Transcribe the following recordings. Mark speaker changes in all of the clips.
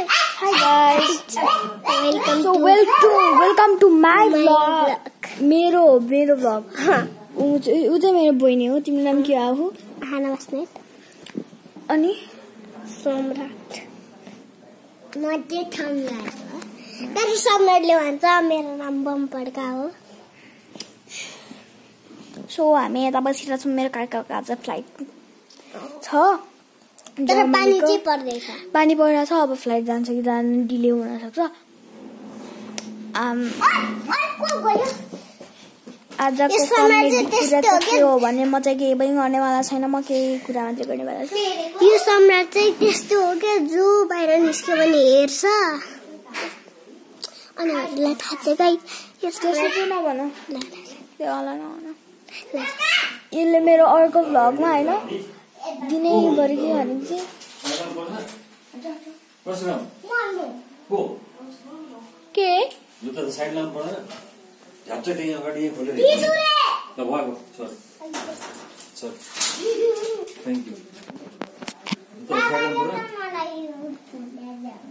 Speaker 1: Hi guys. Welcome to my vlog. मेरो vlog. उ चाहिँ मेरो बहिनी हो. तिम्रो नाम के हो?
Speaker 2: हाना बस्नेत.
Speaker 1: अनि
Speaker 2: सम्राट. मध्ये ठङ्गार हो. तर सम्राटले भन्छ मेरो नाम बम्पडका हो.
Speaker 1: सो हामी यता बसिरहेको छौँ. मेरो काकाको आज फ्लाइट छ.
Speaker 2: तर पानी चाहिँ पर्दैछ.
Speaker 1: पानी परिरहेको छ. अब फ्लाइट जान्छ कि जान डिले हुन सक्छ. आजको कमेडी कुरा चाहिँ के हो भने म चाहिँ केही पनि गर्नेवाला छैन. म केही कुरा मात्रै गर्नेवाला छु.
Speaker 2: यो सम्राट चाहिँ त्यस्तो हो क्या जो बाहिर निस्क्यो भने हेर्छ अनि हामीलाई थाहा छ गाइस.
Speaker 1: यसको चाहिँ नभन त्यो होला नभन. यसले मेरो अर्को भ्लगमा हैन दिनैभरि के भनिन्छ के
Speaker 3: यो त साइड लाउनु पर्दैन. झ्याप्छ त्यही अगाडि खोलेर ल वाको सर सर थ्यांक यू. त साइड लाउनु पर्दैन.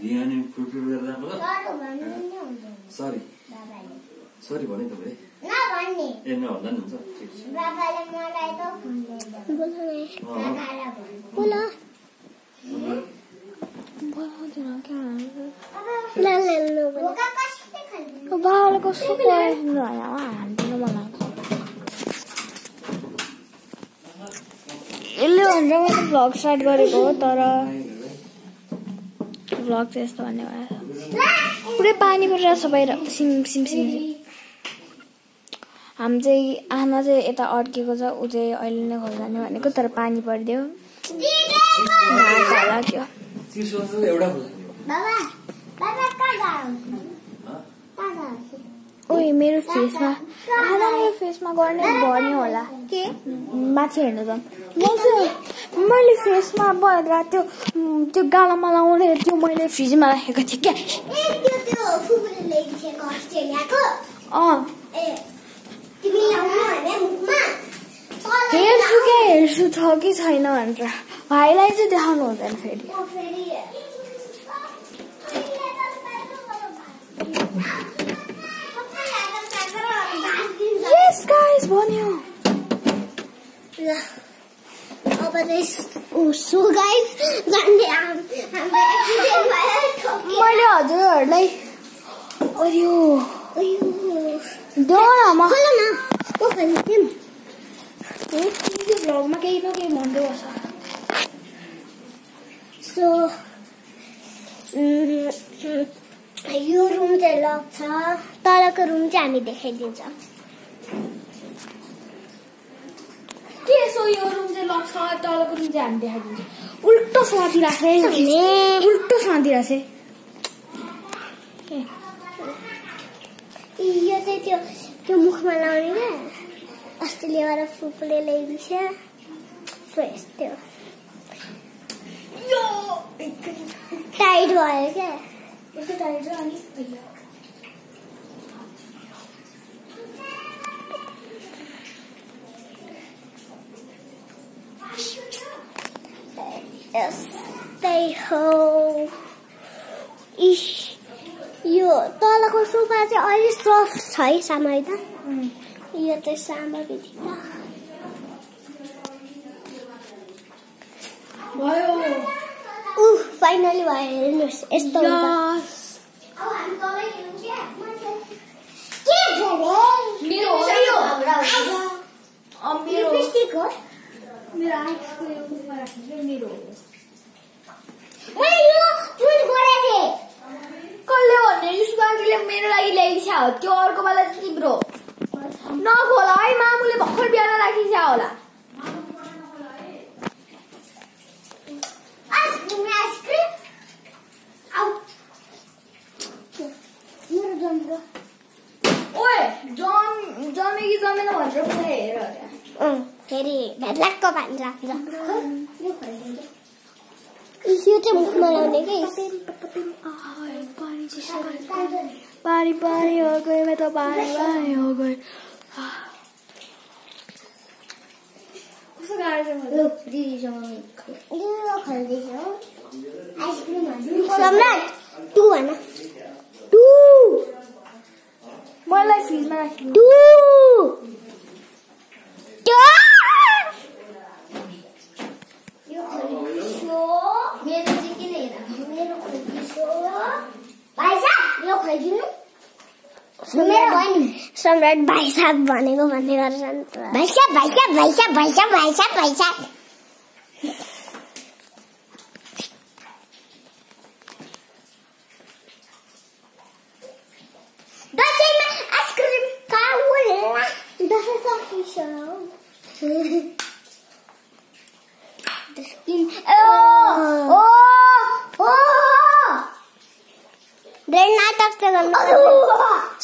Speaker 3: बिहान प्रिपेयर गरेर जानु ल. सरी सरी भने त भाइ
Speaker 2: नभन्ने
Speaker 3: ए नभन्दा नि हुन्छ. ठिक छ.
Speaker 2: बाबाले मलाई त बोल
Speaker 1: बाबाले कस्तो गरिदिनु होइन हान्दिनु मलाई. यसले भनेर मैले भ्लग स्टार्ट गरेको हो. तर भ्लग चाहिँ यस्तो भन्ने भयो. पुरै पानी परिरहेको छ बाहिर. सिम सिम सिम हामी चाहिँ आमा चाहिँ यता अड्केको छ. ऊ चाहिँ अहिले नै घर जाने भनेको तर पानी परिदियो. लाग्यो ओइ मेरो फेसमा मेरो फेसमा गर्ने भन्ने होला के माथि हेर्नु त. मैले फेसमा भएर त्यो गालामा लाउने त्यो मैले फ्रिजमा राखेको थिएँ क्या. हेर्छु छ कि छैन भनेर. भाइलाई चाहिँ देखाउनु हुँदैन फेरि. यस गाइस भन्यो.
Speaker 2: अब चाहिँ सो गाइस जान्दै
Speaker 1: मैले हजुरहरूलाई अयो डरामा भ्लगमा केही न केही भन्दै बस्छ.
Speaker 2: सो यो रुम चाहिँ लक छ. तलको रुम चाहिँ हामी देखाइदिन्छ.
Speaker 1: के सो यो रुम चाहिँ लक छ. तलको रुम चाहिँ हामी देखाइदिन्छ. उल्टो समाति राखे उल्टो समाति राखे.
Speaker 2: यो चाहिँ त्यो मुखमा लाउने क्या. अस्ट्रेलिया वाला फुपूले ल्याइदिन्छ. फ्रेस त्यो टाइट भयो क्या.
Speaker 1: यस्तो टाइट छ. अनि
Speaker 2: यस्तै हो. यो तलको सोफा चाहिँ अलि सफ्ट छ है सामाई त. यो चाहिँ सामग्री
Speaker 1: भयो.
Speaker 2: फाइनली भयो. हेर्नुहोस् यस्तो हुन्छ.
Speaker 1: कसले भन्ने युसुबाकीले मेरो लागि ल्याइदिन्छ हो. त्यो अर्को वाला चाहिँ तिम्रो नखोला है. मामुले भर्खर बिहान राखिन्छ होला. ओए जमे कि जमेन भनेर पुरा हेर
Speaker 2: फेरि भेट्लाक्क भन्छ. यो चाहिँ मुखमा लाउने कि
Speaker 1: पानी पानी हो गयो. मैं तो पानी पानी हो गयो. कस्तो गाह्रो छ मलाई.
Speaker 2: दिदीसँग खाल्दैछ आइसक्रिम. सम्राट 2 भन
Speaker 1: 2 मलाई फ्रिजमा राख्नु
Speaker 2: 2 मेरो चाहिँ किन हेर मेरो खोजिसो भाइ साहब यो खोजिदिनु सम्राट भाइ साहब भनेको भन्ने गर्छ नि त भाइ साहब भाइ साहब भाइ साहब भाइ साहब भाइ साहब भाइ साहब दसैँमा आइसक्रिम खाउला दसैँ सकिसक्यो धेरै नाटक त गर्नु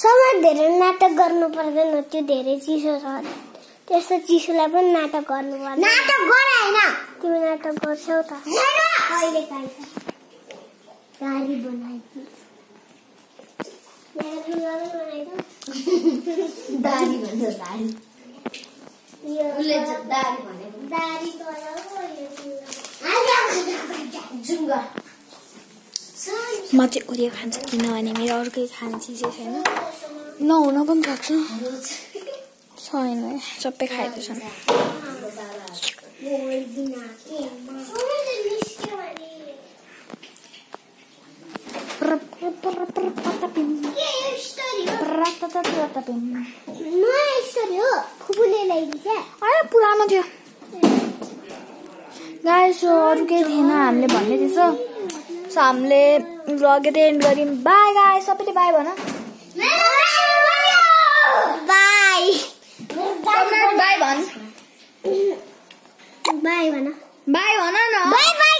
Speaker 2: समय धेरै नाटक गर्नु पर्दैन त्यो धेरै चिसो छ त्यस्तो चिसोलाई पनि नाटक गर्नु पर्छ नाटक गर हैन तिमी नाटक गर्छौ त कहिले काहीँ गाडी बनाइदिनु दारी भन्छ दारी उले दारी भनेको दारी जुङ्गा
Speaker 1: म चाहिँ ओरियो खान्छु किनभने मेरो अर्कै खाने चिजै छैन नहुन पनि सक्छ छैन सबै खाइदिएछन् पुरानो थियो गाइस अरू केही थिएन हामीले भन्ने थिएछ सो हामीले भ्लग यतै एन्ड गर्यौँ बाई गाइस सबैले बाई भन
Speaker 2: बाई
Speaker 1: बाई भन
Speaker 2: बाई भन
Speaker 1: बाई भन न
Speaker 2: बाई बाई